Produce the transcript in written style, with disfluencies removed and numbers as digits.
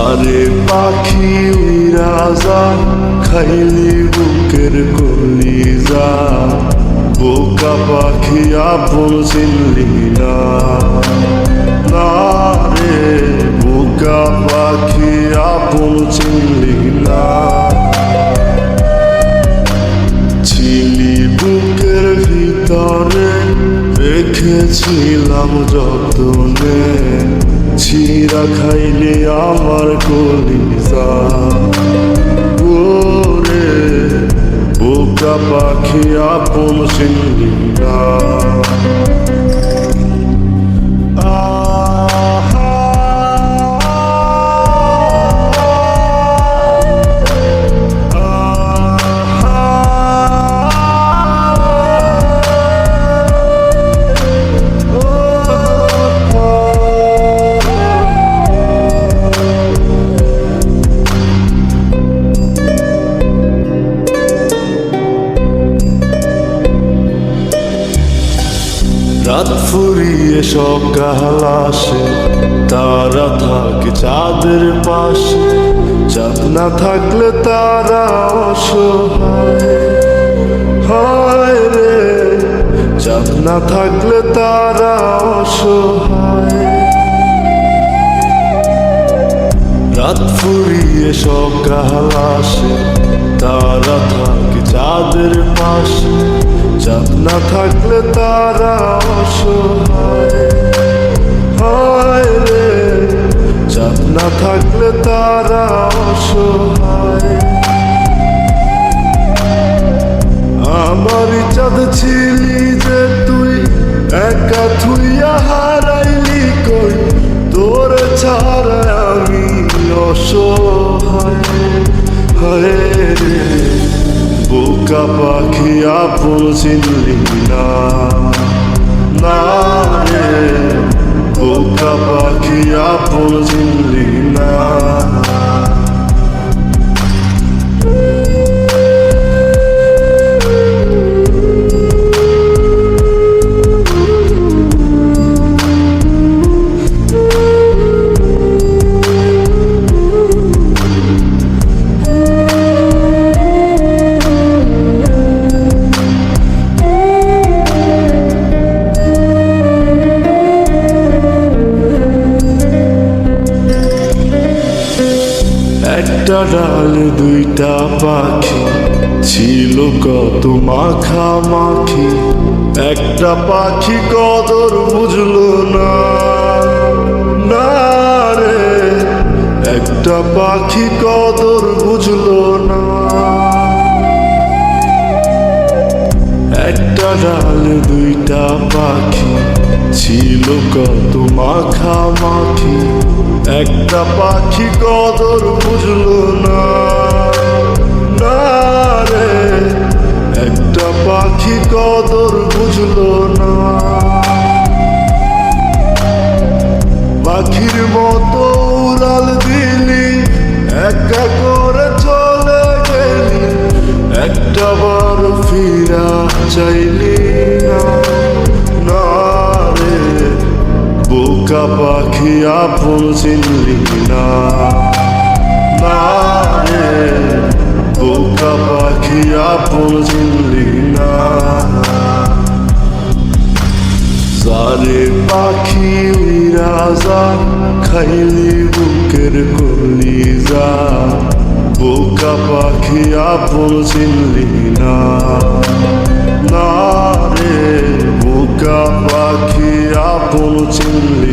আরে পাখি উইরা যা খাইলি বুকের কলিজা, বোকা পাখি আপন চিনলি না। না রে বোকা পাখি আপন চিনলি না। ছিলি বুকের ভিতরে রেখেছিলাম যতনে, ছিঁড়া খাইলি আমার কলিজা। ওরে বোকা পাখি আপন চিনলি না। রাত ফুরিয়ে সকাল আসে, তারা থাকে চাঁদের পাশে। চাঁদ না থাকলে তারা অসহায়, হায় রে চাঁদ না থাকলে তারা অসহায়। রাত ফুরিয়ে সকাল আসে, তারা থাকে চাঁদের পাশে। চাঁদ না থাকলে তারা অসহায়, হায় রে চাঁদ না থাকলে তারা অসহায়। আমারই চাঁদ ছিলি যে তুই, একা থুইয়া হারাইলি কই। তোর ছাড়া আমি অসহায়, হায় রে বোকা পাখি আপন চিনলি না। না রে বোকা পাখি আপন চিনলি না। একটা ডালে দুইটা পাখি ছিল কত মাখামাখি। একটা পাখি কদর বুঝলো না, না রে একটা পাখি কদর বুঝলো না। একটা ডালে দুইটা পাখি ছিল কত মাখামাখি। একটা পাখি কদর বুঝলো না, না রে একটা পাখি কদর বুঝলো না। পাখির মতো উড়াল দিলি, একা করে চলে গেলি। একটা বার ফিরা চাইলি না, না রে বোকা পাখি আপন চিনলি না। না রে বোকা পাখি আপন চিনলি না। সারে পাখি উইরা যা খাইলি বুকের কলিজা, বোকা পাখি আপন চিনলি না। না রে বোকা পাখি আপন চিনলি